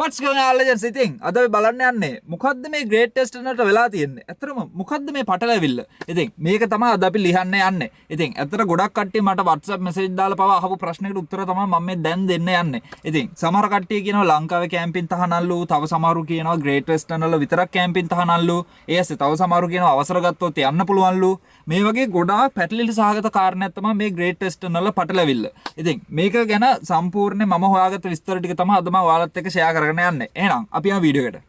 What's going on legends ඉතින් අද අපි බලන්න යන්නේ මොකද්ද මේ ග්‍රේඩ් ටෙස්ට් වලට වෙලා තියෙන්නේ. ඇත්තටම මොකද්ද මේ පටලැවිල්ල? ඉතින් මේක තමයි අද අපි ලියන්න යන්නේ. ඉතින් ඇත්තට ගොඩක් කට්ටිය මට WhatsApp message දාලා පවා අහපු ප්‍රශ්නයකට උත්තර තමයි මම මේ දැන් දෙන්න යන්නේ. ඉතින් සමහර කට්ටිය කියනවා ලංකාවේ කැම්පින් තහනල්ලු, තව සමහරු කියනවා ග්‍රේඩ් ටෙස්ට් වල විතරක් කැම්පින් තහනල්ලු. ඒස්සේ තව සමහරු කියනවා අවසර ගත්තොත් යන්න පුළුවන්ලු. මේ වගේ ගොඩාක් පැටලිලි සහගත කාරණයක් තමයි මේ ග්‍රේඩ් ටෙස්ට් වල පටලැවිල්ල. ඉතින් මේක ගැන සම්පූර්ණ මම හොයාගත්ත විස්තර ටික තමයි අද මම ඔයාලත් එක්ක ෂෙයා කරගෙන යන්නේ. එහෙනම් අපි යමු වීඩියෝ එකට.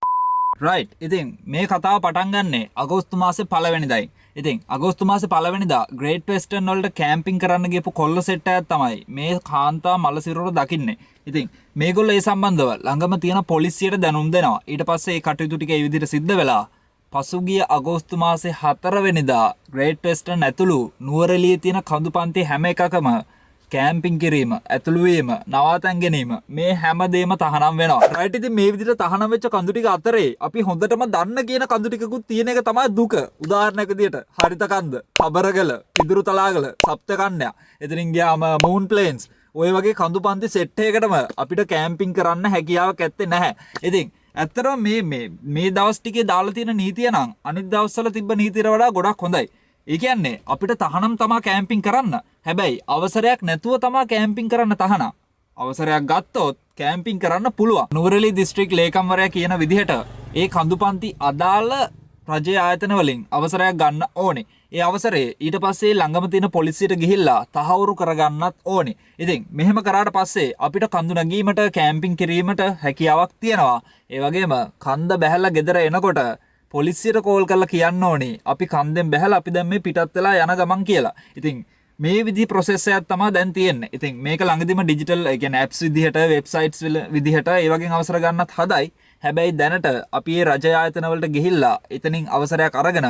right. ඉතින් මේ කතාව පටන් ගන්නෙ අගෝස්තු මාසේ 1 වෙනිදායි. ඉතින් අගෝස්තු මාසේ 1 වෙනිදා ග්‍රේට් වෙස්ටර්න් වලට කැම්පින් කරන්න ගියපු කොල්ල සෙට් එකක් තමයි මේ කාන්තා මලසිරුර දකින්නේ. ඉතින් මේගොල්ලෝ ඒ සම්බන්ධව ළඟම තියෙන පොලිසියට දැනුම් දෙනවා. ඊට පස්සේ ඒ කටයුතු ටික ඒ විදිහට සිද්ධ වෙලා පසුගිය අගෝස්තු මාසේ 4 වෙනිදා ග්‍රේට් වෙස්ටර්න් ඇතුළු නුවරඑළියේ තියෙන කඳුපන්ති හැම එකකම කැම්පින් කිරීම, ඇතුළු වීම, නවාතැන් ගැනීම මේ හැමදේම තහනම් වෙනවා. රයිට්. ඉතින් මේ විදිහට තහනම් වෙච්ච කඳු ටික අතරේ අපි හොඳටම දන්න කියන කඳු ටිකකුත් තියෙන එක තමයි දුක. උදාහරණයක් විදිහට හරිත කන්ද, කබරගල, පිදුරු තලාගල, සප්ත කන්‍යා. එතනින් ගියාම මූන් ප්ලේන්ස්. ඔය වගේ කඳුපන්ති සෙට් එකකටම අපිට කැම්පින් කරන්න හැකියාවක් ඇත්තේ නැහැ. ඉතින් ඇත්තටම මේ දවස් ටිකේ දාලා තියෙන නීතිය නම් අනිත් දවස්වල තිබ්බ නීතියට වඩා ගොඩක් හොඳයි. ඒ කියන්නේ අපිට තහනම් තමා කැම්පින් කරන්න. හැබැයි අවසරයක් නැතුව තමා කැම්පින් කරන්න තහනම්. අවසරයක් ගත්තොත් කැම්පින් කරන්න පුළුවන්. නුවරඑළිය දිස්ත්‍රික් ලේකම්වරයා කියන විදිහට ඒ කඳුපන්ති අදාළ රජයේ ආයතන වලින් අවසරයක් ගන්න ඕනේ. ඒ අවසරය ඊට පස්සේ ළඟම තියෙන පොලිසියට ගිහිල්ලා තහවුරු කරගන්නත් ඕනේ. ඉතින් මෙහෙම කරාට පස්සේ අපිට කඳු නැගීමට කැම්පින් කිරීමට හැකියාවක් තියෙනවා. ඒ වගේම කන්ද බැහැලා ගෙදර එනකොට පොලිසියට කෝල් කරලා කියන්න ඕනේ අපි කන්දෙන් බැහැලා අපි දැන් මේ පිටත් වෙලා යන ගමන් කියලා. ඉතින් මේ විදිහේ ප්‍රොසෙස් එකක් තමයි දැන් තියෙන්නේ. ඉතින් මේක ළඟදිම ඩිජිටල් ඒ කියන්නේ ඇප්ස් විදිහට වෙබ්සයිට්ස් විදිහට ඒ වගේ අවසර ගන්නත් හදයි. හැබැයි දැනට අපි මේ රජ ආයතන වලට ගිහිල්ලා එතනින් අවසරයක් අරගෙන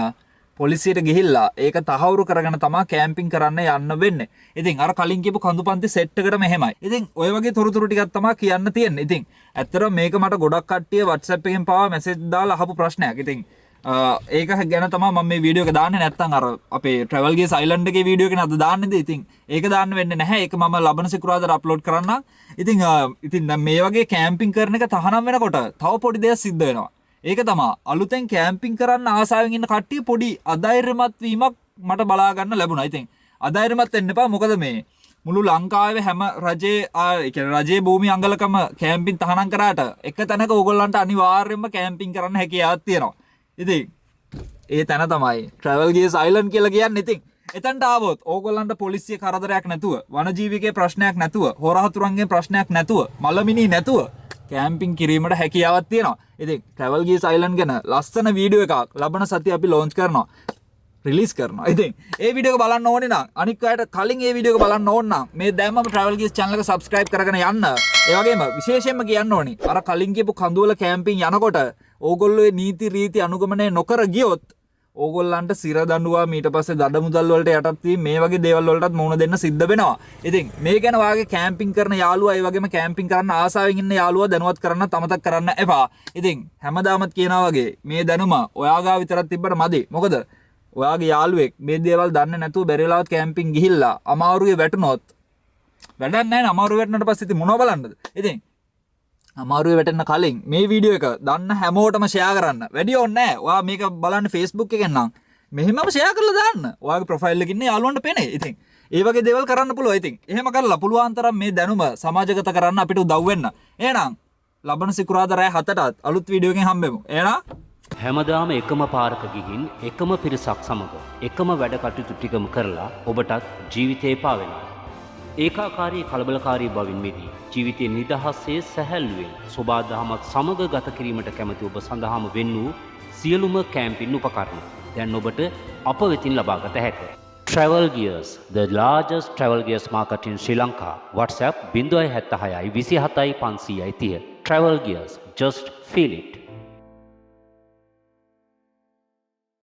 පොලිසියට ගිහිල්ලා ඒක තහවුරු කරගෙන තමයි කැම්පින් කරන්න යන්න වෙන්නේ. ඉතින් අර කලින් කියපු කඳුපන්ති සෙට් එකට මෙහෙමයි. ඉතින් ඔය වගේ තොරතුරු ටිකක් තමයි කියන්න තියෙන්නේ. ඉතින් ඇත්තටම මේක මට ගොඩක් කට්ටිය WhatsApp එකෙන් පාවා මැසේජ් දාලා අහපු ප්‍රශ්නයක්. ඉතින් ඒක ගැන තමයි මම මේ වීඩියෝ එක දාන්නේ. නැත්තම් අර අපේ travel gears island එකේ වීඩියෝ එකනේ අද දාන්නේද. ඉතින් ඒක දාන්න වෙන්නේ නැහැ. ඒක මම ලබන සිකුරාදාට අප්ලෝඩ් කරන්නම්. ඉතින් දැන් මේ වගේ කැම්පින් කරන එක තහනම් වෙනකොට තව පොඩි දෙයක් සිද්ධ වෙනවා. ඒක තමයි අලුතෙන් කැම්පින් කරන්න ආසාවෙන් ඉන්න කට්ටිය පොඩි අධෛර්යමත් වීමක් මට බලා ගන්න ලැබුණා. ඉතින් අධෛර්යමත් වෙන්න එපා. මොකද මේ මුළු ලංකාවේ හැම රජයේ භූමි අංගලකම කැම්පින් තහනම් කරාට එක තැනක ඕගොල්ලන්ට අනිවාර්යයෙන්ම කැම්පින් කරන්න හැකියාවක් තියෙනවා. ඉතින් ඒ තැන තමයි travel gears island කියලා කියන්නේ. ඉතින් එතනට ආවොත් ඕගොල්ලන්ට පොලිසිය කරදරයක් නැතුව, වනජීවිකේ ප්‍රශ්නයක් නැතුව, හොරහතුරුන්ගේ ප්‍රශ්නයක් නැතුව, මලමිනී නැතුව කැම්පින් කිරීමට හැකියාවක් තියෙනවා. ඉතින් travel gears island ගැන ලස්සන වීඩියෝ එකක් ලබන සතිය අපි ලොන්ච් කරනවා. රිලීස් කරනවා. ඉතින් ඒ වීඩියෝ එක බලන්න ඕනේ නම් අනික් අයට කලින් ඒ වීඩියෝ එක බලන්න ඕන නම් මේ දැම්මම travel gears channel එක subscribe කරගෙන යන්න. ඒ වගේම විශේෂයෙන්ම කියන්න ඕනේ අර කලින් කියපු කඳුවල කැම්පින් යනකොට ඕගොල්ලෝ මේ නීති රීති අනුගමනය නොකර ගියොත් ඕගොල්ලන්ට සිර දඬුවම් ඊට පස්සේ දඩ මුදල් වලට යටත් වී මේ වගේ දේවල් වලටත් මුහුණ දෙන්න සිද්ධ වෙනවා. ඉතින් මේ ගැන වාගේ කැම්පින් කරන යාළුවා ඒ වගේම කැම්පින් කරන්න ආසාවෙන් ඉන්න යාළුවා දැනුවත් කරන්න අමතක කරන්න එපා. ඉතින් හැමදාමත් කියනවා වගේ මේ දැනුම ඔයා ගාව විතරක් තිබ්බට මදි. මොකද ඔයාගේ යාළුවෙක් මේ දේවල් දන්නේ නැතුව බැරි වෙලාවත් කැම්පින් ගිහිල්ලා අමාරුවේ වැටුනොත් වැඩක් නැහැ නේ. අමාරුවේ වැටුණාට පස්සේ ඉතින් මොනව බලන්නද? ඉතින් අමාරුවේ වැටෙන්න කලින් මේ වීඩියෝ එක දන්න හැමෝටම ෂෙයා කරන්න. වැඩි ඕනේ නැහැ. ඔයා මේක බලන්න Facebook එකෙන් නම් මෙහෙමම ෂෙයා කරලා දාන්න. ඔයාගේ ප්‍රොෆයිල් එකේ ඉන්නේ යාළුවන්ට පේනේ. ඉතින් ඒ වගේ දේවල් කරන්න පුළුවන්. ඉතින් එහෙම කරලා පුළුවන් තරම් මේ දැනුම සමාජගත කරන්න අපිට උදව් වෙන්න. එහෙනම් ලබන සිකුරාදා රෑ 7ටත් අලුත් වීඩියෝ එකකින් හම්බෙමු. එහෙනම් හැමදාම එකම පාරක ගිහින් එකම පිරිසක් සමග එකම වැඩ කටයුතු ටිකම කරලා ඔබටත් ජීවිතේ පාවෙනවා. ඒකාකාරී කලබලකාරී බවින් මිදී ජීවිතයේ නිදහසේ සැහැල්ලුවෙන් සෝබාදහමත් සමග ගත කිරීමට කැමති ඔබ සඳහාම වෙන් වූ සියලුම කැම්පින් උපකරණ දැන් ඔබට අප වෙතින් ලබාගත හැකිය. Travel Gears, the largest travel gears market in Sri Lanka. WhatsApp 076 27 530. Travel Gears, just feel it.